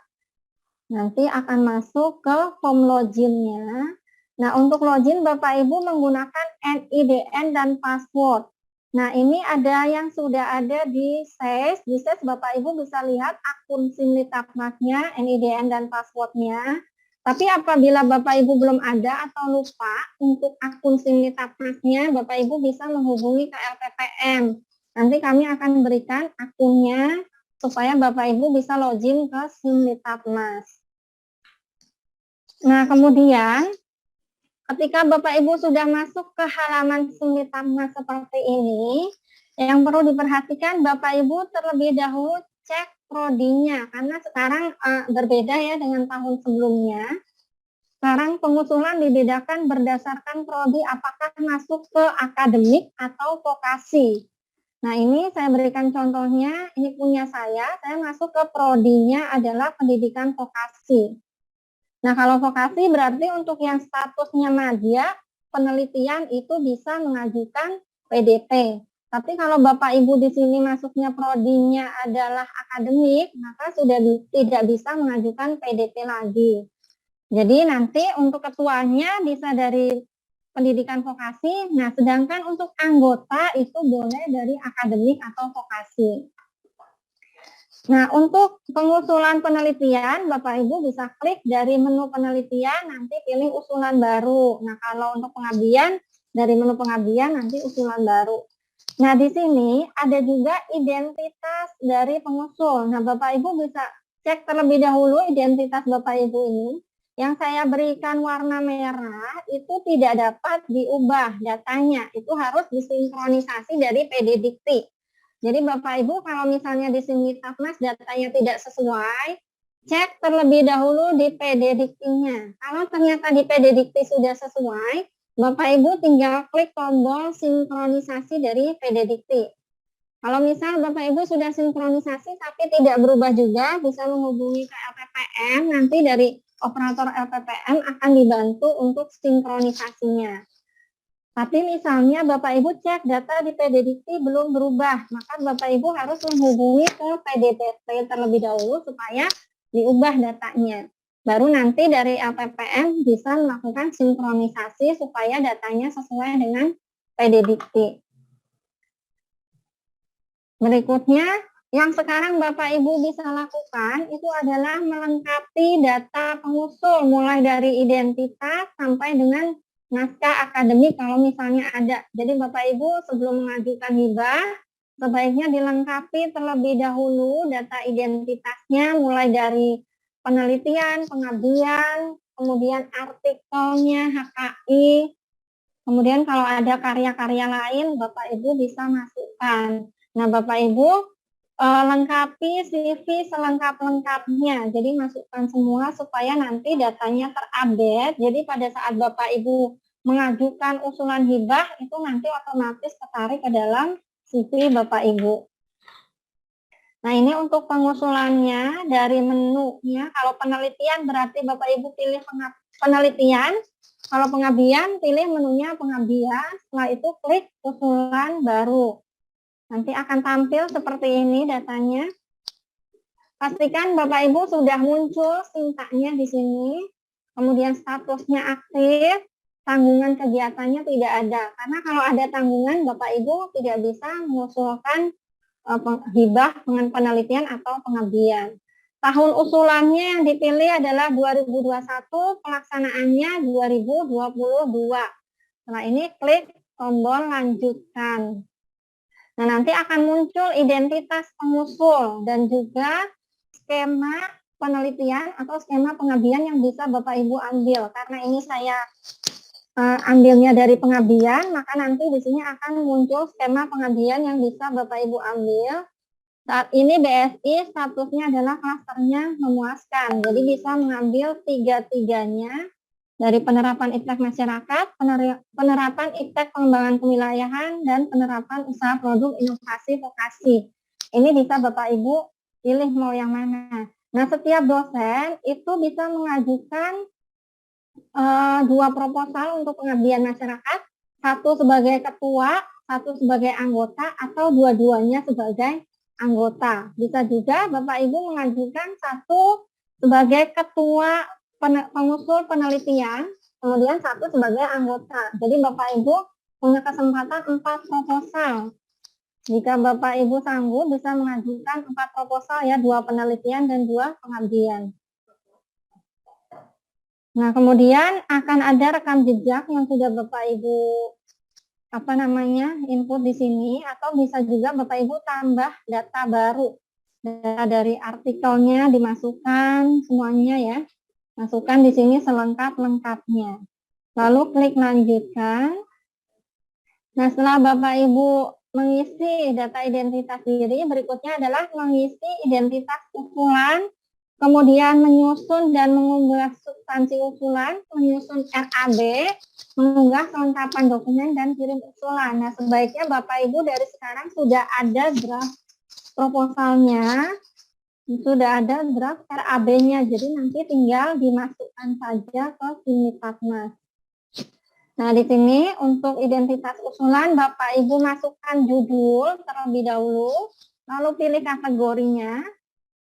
Nanti akan masuk ke home loginnya. Nah, untuk login Bapak Ibu menggunakan NIDN dan password. Nah, ini ada yang sudah ada di SES. Di SES Bapak Ibu bisa lihat akun Simlitapmasnya, NIDN dan passwordnya. Tapi apabila Bapak Ibu belum ada atau lupa untuk akun Simlitapmasnya, Bapak Ibu bisa menghubungi ke LPPM. Nanti kami akan berikan akunnya supaya Bapak Ibu bisa login ke Simlitapmas. Nah, kemudian ketika Bapak Ibu sudah masuk ke halaman Simlitapmas seperti ini, Yang perlu diperhatikan Bapak Ibu terlebih dahulu cek prodinya, karena sekarang berbeda ya dengan tahun sebelumnya. Sekarang pengusulan dibedakan berdasarkan prodi apakah masuk ke akademik atau vokasi. Nah, ini saya berikan contohnya, ini punya saya masuk ke prodinya adalah pendidikan vokasi. Nah, kalau vokasi berarti untuk yang statusnya madya, penelitian itu bisa mengajukan PDP. Tapi kalau Bapak Ibu di sini masuknya prodinya adalah akademik, maka sudah tidak bisa mengajukan PDP lagi. Jadi nanti untuk ketuanya bisa dari pendidikan vokasi, nah sedangkan untuk anggota itu boleh dari akademik atau vokasi. Nah, untuk pengusulan penelitian, Bapak Ibu bisa klik dari menu penelitian, nanti pilih usulan baru. Nah, kalau untuk pengabdian, dari menu pengabdian nanti usulan baru. Nah, di sini ada juga identitas dari pengusul. Nah, Bapak Ibu bisa cek terlebih dahulu identitas Bapak Ibu ini. Yang saya berikan warna merah itu tidak dapat diubah datanya, itu harus disinkronisasi dari PD Dikti. Jadi Bapak Ibu kalau misalnya di sini Tapmas datanya tidak sesuai, cek terlebih dahulu di PD Diktinya. Kalau ternyata di PD Dikti sudah sesuai, Bapak Ibu tinggal klik tombol sinkronisasi dari PD Dikti. Kalau misal Bapak Ibu sudah sinkronisasi tapi tidak berubah juga, bisa menghubungi ke LPPM, nanti dari operator LPPM akan dibantu untuk sinkronisasinya. Tapi misalnya Bapak Ibu cek data di PD Dikti belum berubah, maka Bapak Ibu harus menghubungi ke PDPT terlebih dahulu supaya diubah datanya. Baru nanti dari LPPM bisa melakukan sinkronisasi supaya datanya sesuai dengan PD Dikti. Berikutnya, yang sekarang Bapak Ibu bisa lakukan itu adalah melengkapi data pengusul mulai dari identitas sampai dengan naskah akademik kalau misalnya ada. Jadi Bapak Ibu sebelum mengajukan hibah, sebaiknya dilengkapi terlebih dahulu data identitasnya mulai dari penelitian, pengabdian, kemudian artikelnya, HKI, kemudian kalau ada karya-karya lain Bapak Ibu bisa masukkan. Nah, Bapak Ibu lengkapi CV selengkap-lengkapnya. Jadi masukkan semua supaya nanti datanya terupdate. Jadi pada saat Bapak Ibu mengajukan usulan hibah itu nanti otomatis ketarik ke dalam CV Bapak Ibu. Nah, ini untuk pengusulannya dari menunya. Kalau penelitian berarti Bapak Ibu pilih penelitian. Kalau pengabdian pilih menunya pengabdian. Setelah itu klik usulan baru. Nanti akan tampil seperti ini datanya. Pastikan Bapak Ibu sudah muncul singkatnya di sini. Kemudian statusnya aktif, tanggungan kegiatannya tidak ada. Karena kalau ada tanggungan Bapak Ibu tidak bisa mengusulkan hibah dengan penelitian atau pengabdian. Tahun usulannya yang dipilih adalah 2021, pelaksanaannya 2022. Setelah ini klik tombol lanjutkan. Nah, nanti akan muncul identitas pengusul dan juga skema penelitian atau skema pengabdian yang bisa Bapak Ibu ambil. Karena ini saya ambilnya dari pengabdian, maka nanti di sini akan muncul skema pengabdian yang bisa Bapak Ibu ambil. Saat ini BSI statusnya adalah klasternya memuaskan. Jadi bisa mengambil tiga-tiganya dari penerapan iptek masyarakat, penerapan iptek pengembangan kewilayahan, dan penerapan usaha produk inovasi vokasi. Ini bisa Bapak Ibu pilih mau yang mana. Nah, setiap dosen itu bisa mengajukan 2 proposal untuk pengabdian masyarakat, satu sebagai ketua, satu sebagai anggota, atau dua-duanya sebagai anggota. Bisa juga Bapak Ibu mengajukan satu sebagai ketua pengusul penelitian, kemudian satu sebagai anggota. Jadi Bapak Ibu punya kesempatan 4 proposal. Jika Bapak Ibu sanggup bisa mengajukan 4 proposal ya, 2 penelitian dan 2 pengabdian. Nah, kemudian akan ada rekam jejak yang sudah Bapak Ibu input di sini, atau bisa juga Bapak Ibu tambah data baru. Data dari artikelnya dimasukkan semuanya ya. Masukkan di sini selengkap-lengkapnya. Lalu klik lanjutkan. Nah, setelah Bapak Ibu mengisi data identitas diri, berikutnya adalah mengisi identitas usulan, kemudian menyusun dan mengunggah substansi usulan, menyusun RAB, mengunggah kelengkapan dokumen, dan kirim usulan. Nah, sebaiknya Bapak Ibu dari sekarang sudah ada draft proposalnya, sudah ada draft RAB-nya, jadi nanti tinggal dimasukkan saja ke Simitpatmas. Nah, di sini untuk identitas usulan, Bapak Ibu masukkan judul terlebih dahulu, lalu pilih kategorinya,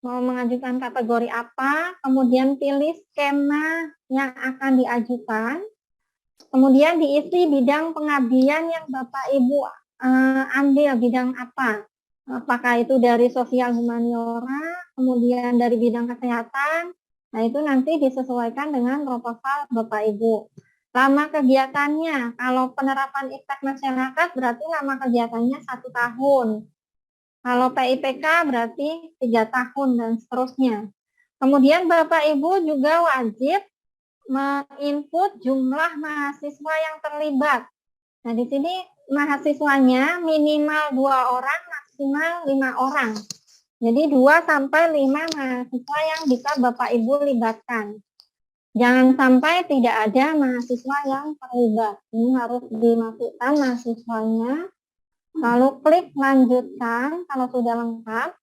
mau mengajukan kategori apa, kemudian pilih skema yang akan diajukan, kemudian diisi bidang pengabdian yang Bapak Ibu ambil, bidang apa, apakah itu dari sosial humaniora, kemudian dari bidang kesehatan, nah itu nanti disesuaikan dengan proposal Bapak Ibu. Lama kegiatannya, kalau penerapan iptek masyarakat berarti lama kegiatannya 1 tahun. Kalau PIPK berarti 3 tahun dan seterusnya. Kemudian Bapak Ibu juga wajib menginput jumlah mahasiswa yang terlibat. Nah, di sini mahasiswanya minimal 2 orang, maksimal 5 orang. Jadi 2 sampai 5 mahasiswa yang bisa Bapak Ibu libatkan. Jangan sampai tidak ada mahasiswa yang terlibat. Ini harus dimasukkan mahasiswanya. Lalu klik lanjutkan kalau sudah lengkap.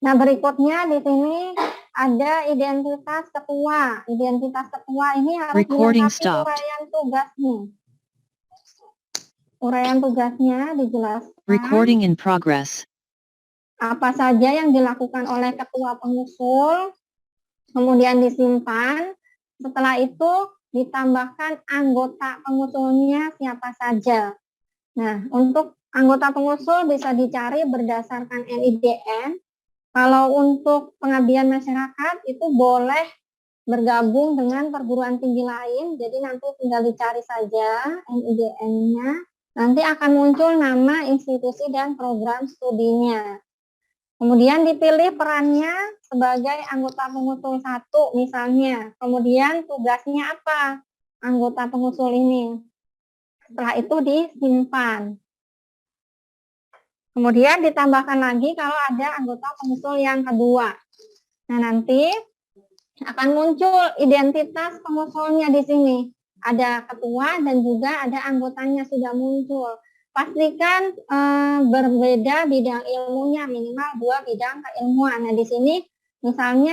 Nah, berikutnya di sini ada identitas ketua. Identitas ketua ini harus dilengkapi uraian tugasnya. Uraian tugasnya dijelaskan. Recording in progress. Apa saja yang dilakukan oleh ketua pengusul, kemudian disimpan. Setelah itu ditambahkan anggota pengusulnya siapa saja. Nah, untuk anggota pengusul bisa dicari berdasarkan NIDN. Kalau untuk pengabdian masyarakat itu boleh bergabung dengan perguruan tinggi lain. Jadi nanti tinggal dicari saja NIDN-nya. Nanti akan muncul nama institusi dan program studinya. Kemudian dipilih perannya sebagai anggota pengusul 1 misalnya. Kemudian tugasnya apa anggota pengusul ini. Setelah itu disimpan. Kemudian ditambahkan lagi kalau ada anggota pengusul yang kedua. Nah, nanti akan muncul identitas pengusulnya di sini. Ada ketua dan juga ada anggotanya sudah muncul. Pastikan berbeda bidang ilmunya, minimal 2 bidang keilmuan. Nah, di sini misalnya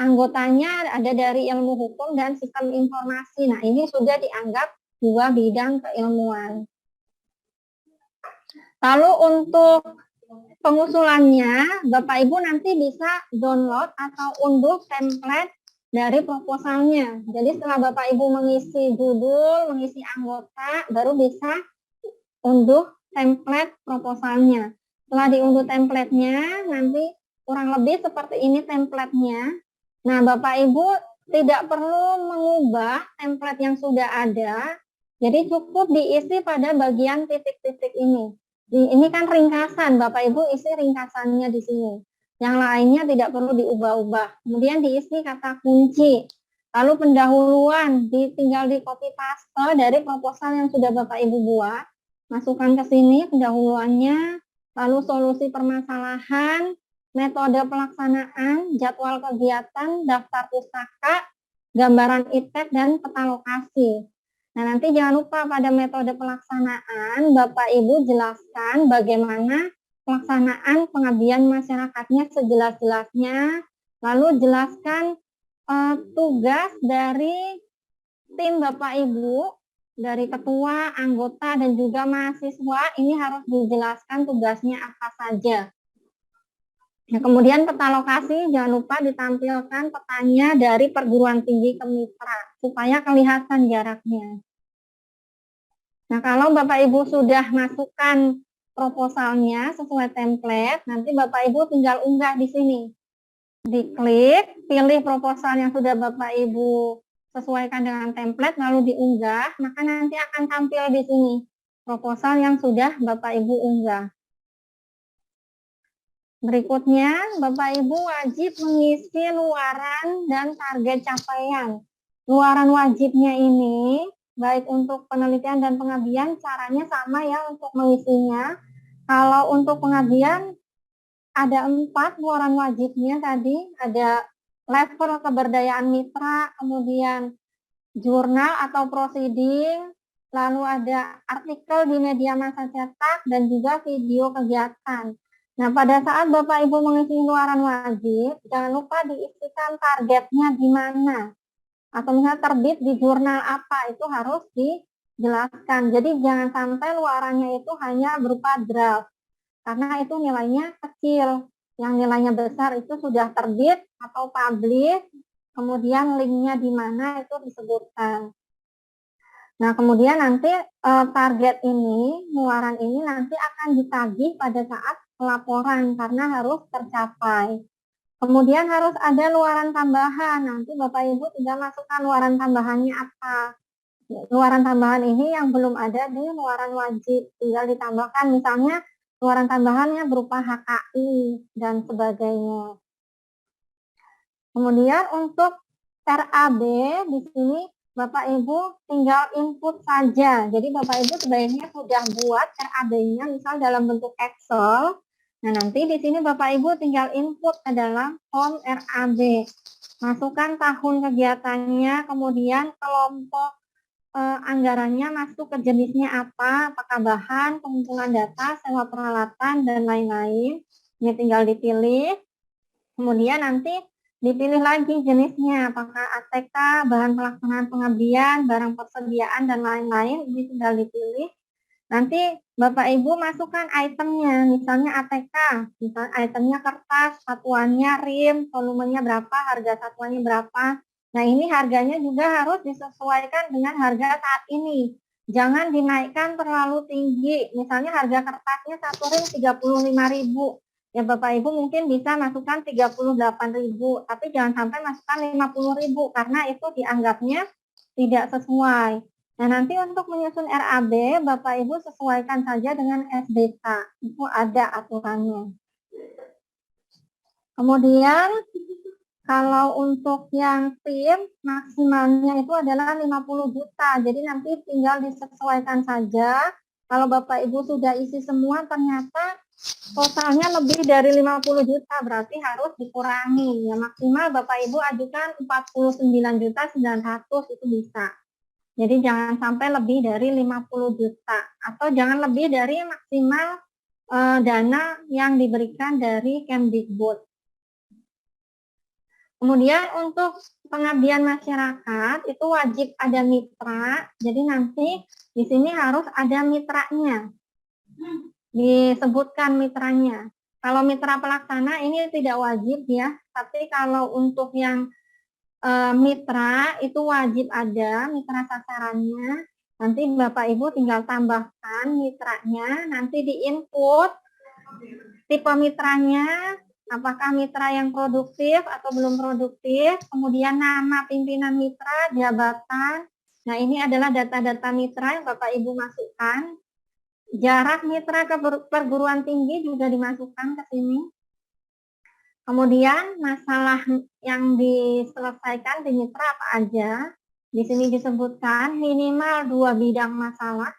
anggotanya ada dari ilmu hukum dan sistem informasi. Nah, ini sudah dianggap 2 bidang keilmuan. Lalu untuk pengusulannya, Bapak Ibu nanti bisa download atau unduh template dari proposalnya. Jadi setelah Bapak Ibu mengisi judul, mengisi anggota, baru bisa unduh template proposalnya. Setelah diunduh templatenya, nanti kurang lebih seperti ini templatenya. Nah, Bapak Ibu tidak perlu mengubah template yang sudah ada, jadi cukup diisi pada bagian titik-titik ini. Ini kan ringkasan, Bapak Ibu isi ringkasannya di sini. Yang lainnya tidak perlu diubah-ubah. Kemudian diisi kata kunci. Lalu pendahuluan, tinggal di copy paste dari proposal yang sudah Bapak Ibu buat. Masukkan ke sini pendahuluannya, lalu solusi permasalahan, metode pelaksanaan, jadwal kegiatan, daftar pustaka, gambaran iptek, dan peta lokasi. Nah, nanti jangan lupa pada metode pelaksanaan, Bapak Ibu jelaskan bagaimana pelaksanaan pengabdian masyarakatnya sejelas-jelasnya, lalu jelaskan tugas dari tim Bapak Ibu, dari ketua, anggota, dan juga mahasiswa, ini harus dijelaskan tugasnya apa saja. Nah, kemudian peta lokasi, jangan lupa ditampilkan petanya dari perguruan tinggi ke mitra, supaya kelihatan jaraknya. Nah, kalau Bapak Ibu sudah masukkan proposalnya sesuai template, nanti Bapak Ibu tinggal unggah di sini. Diklik, pilih proposal yang sudah Bapak Ibu sesuaikan dengan template, lalu diunggah, maka nanti akan tampil di sini proposal yang sudah Bapak Ibu unggah. Berikutnya, Bapak Ibu wajib mengisi luaran dan target capaian. Luaran wajibnya ini baik untuk penelitian dan pengabdian, caranya sama ya untuk mengisinya. Kalau untuk pengabdian, ada 4 luaran wajibnya tadi, ada level keberdayaan mitra, kemudian jurnal atau proceeding, lalu ada artikel di media massa cetak, dan juga video kegiatan. Nah, pada saat Bapak Ibu mengisi luaran wajib, jangan lupa diisikan targetnya di mana. Atau misalnya terbit di jurnal apa, itu harus dijelaskan. Jadi jangan sampai luarannya itu hanya berupa draft, karena itu nilainya kecil. Yang nilainya besar itu sudah terbit atau publish, kemudian linknya di mana itu disebutkan. Nah, kemudian nanti target ini, luaran ini nanti akan ditagih pada saat pelaporan karena harus tercapai. Kemudian harus ada luaran tambahan. Nanti Bapak Ibu tinggal masukkan luaran tambahannya apa. Luaran tambahan ini yang belum ada di luaran wajib, tinggal ditambahkan, misalnya luaran tambahannya berupa HKI dan sebagainya. Kemudian untuk RAB di sini Bapak Ibu tinggal input saja. Jadi Bapak Ibu sebaiknya sudah buat RAB-nya misal dalam bentuk Excel. Nah, nanti di sini Bapak Ibu tinggal input ke dalam form RAB. Masukkan tahun kegiatannya, kemudian kelompok anggarannya masuk ke jenisnya apa, apakah bahan, pengumpulan data, sewa peralatan, dan lain-lain. Ini tinggal dipilih. Kemudian nanti dipilih lagi jenisnya, apakah ATK, bahan pelaksanaan pengabdian, barang persediaan, dan lain-lain. Ini tinggal dipilih. Nanti Bapak Ibu masukkan itemnya, misalnya ATK, misalnya itemnya kertas, satuannya rim, volumenya berapa, harga satuannya berapa. Nah, ini harganya juga harus disesuaikan dengan harga saat ini. Jangan dinaikkan terlalu tinggi. Misalnya harga kertasnya satu rim 35.000. Ya Bapak Ibu mungkin bisa masukkan 38.000, tapi jangan sampai masukkan 50.000 karena itu dianggapnya tidak sesuai. Nah, nanti untuk menyusun RAB, Bapak Ibu sesuaikan saja dengan SDK. Itu ada aturannya. Kemudian kalau untuk yang tim, maksimalnya itu adalah 50 juta. Jadi nanti tinggal disesuaikan saja. Kalau Bapak Ibu sudah isi semua, ternyata totalnya lebih dari 50 juta, berarti harus dikurangi. Ya, maksimal Bapak Ibu ajukan 49.900, itu bisa. Jadi jangan sampai lebih dari 50 juta. Atau jangan lebih dari maksimal dana yang diberikan dari Kemdikbud. Kemudian untuk pengabdian masyarakat itu wajib ada mitra. Jadi nanti di sini harus ada mitranya. Disebutkan mitranya. Kalau mitra pelaksana ini tidak wajib ya, tapi kalau untuk yang mitra itu wajib ada mitra sasarannya. Nanti Bapak Ibu tinggal tambahkan mitranya, nanti diinput tipe mitranya, apakah mitra yang produktif atau belum produktif, kemudian nama pimpinan mitra, jabatan. Nah, ini adalah data-data mitra yang Bapak Ibu masukkan. Jarak mitra ke perguruan tinggi juga dimasukkan ke sini. Kemudian masalah yang diselesaikan di mitra apa aja. Di sini disebutkan minimal 2 bidang masalah.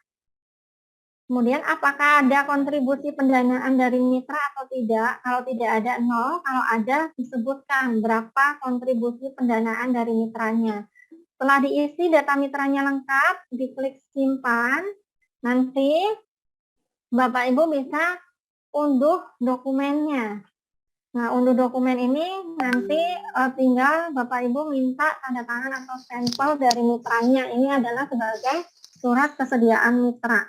Kemudian apakah ada kontribusi pendanaan dari mitra atau tidak? Kalau tidak ada 0, kalau ada disebutkan berapa kontribusi pendanaan dari mitranya. Setelah diisi data mitranya lengkap, diklik simpan, nanti Bapak Ibu bisa unduh dokumennya. Nah, unduh dokumen ini nanti tinggal Bapak Ibu minta tanda tangan atau stempel dari mitranya. Ini adalah sebagai surat kesediaan mitra.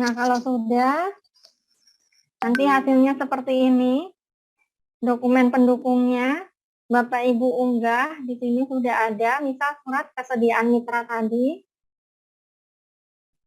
Nah, kalau sudah, nanti hasilnya seperti ini. Dokumen pendukungnya, Bapak Ibu unggah, di sini sudah ada, misal surat kesediaan mitra tadi.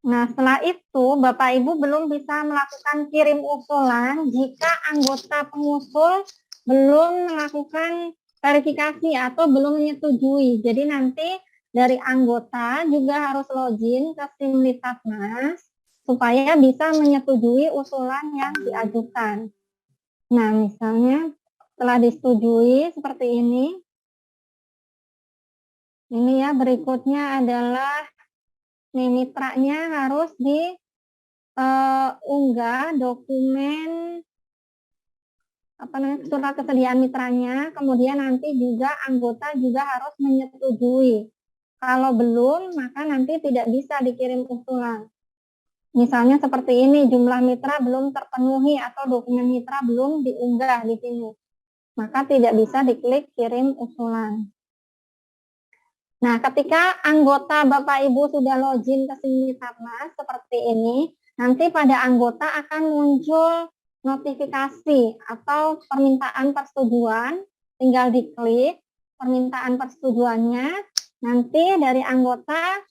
Nah, setelah itu Bapak Ibu belum bisa melakukan kirim usulan jika anggota pengusul belum melakukan verifikasi atau belum menyetujui. Jadi nanti dari anggota juga harus login ke Simlitapmas supaya bisa menyetujui usulan yang diajukan. Nah, misalnya setelah disetujui seperti ini, Ini ya, berikutnya adalah nih mitranya harus diunggah dokumen surat kesediaan mitranya, kemudian nanti juga anggota juga harus menyetujui. Kalau belum, maka nanti tidak bisa dikirim usulan. Misalnya seperti ini, jumlah mitra belum terpenuhi atau dokumen mitra belum diunggah di sini, maka tidak bisa diklik kirim usulan. Nah, ketika anggota Bapak Ibu sudah login ke Simitarnas seperti ini, nanti pada anggota akan muncul notifikasi atau permintaan persetujuan, tinggal diklik permintaan persetujuannya, nanti dari anggota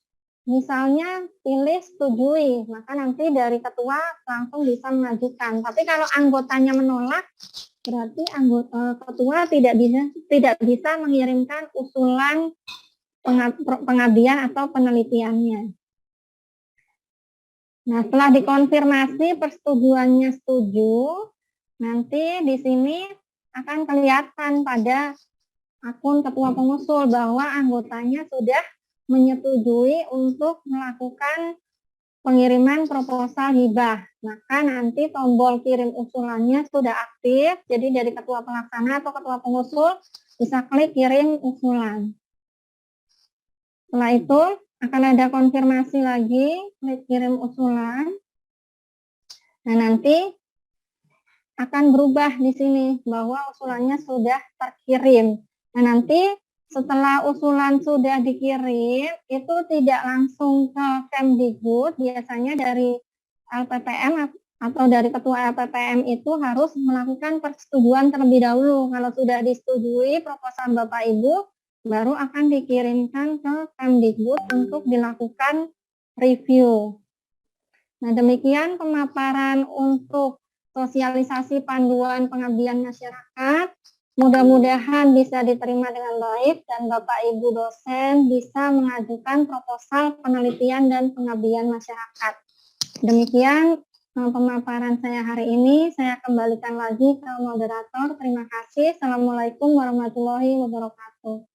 misalnya pilih setujui, maka nanti dari ketua langsung bisa mengajukan. Tapi kalau anggotanya menolak, berarti ketua tidak bisa mengirimkan usulan pengabdian atau penelitiannya. Nah, setelah dikonfirmasi persetujuannya setuju, nanti di sini akan kelihatan pada akun ketua pengusul bahwa anggotanya sudah menyetujui untuk melakukan pengiriman proposal hibah. Maka nanti tombol kirim usulannya sudah aktif, jadi dari ketua pelaksana atau ketua pengusul bisa klik kirim usulan. Setelah itu akan ada konfirmasi lagi, klik kirim usulan. Nah, nanti akan berubah di sini bahwa usulannya sudah terkirim. Nah, nanti setelah usulan sudah dikirim, itu tidak langsung ke Kemdikbud, biasanya dari LPPM atau dari ketua LPPM itu harus melakukan persetujuan terlebih dahulu. Kalau sudah disetujui proposal Bapak Ibu, baru akan dikirimkan ke Kemdikbud untuk dilakukan review. Nah, demikian pemaparan untuk sosialisasi panduan pengabdian masyarakat. Mudah-mudahan bisa diterima dengan baik dan Bapak Ibu dosen bisa mengajukan proposal penelitian dan pengabdian masyarakat. Demikian pemaparan saya hari ini. Saya kembalikan lagi ke moderator. Terima kasih. Assalamualaikum warahmatullahi wabarakatuh.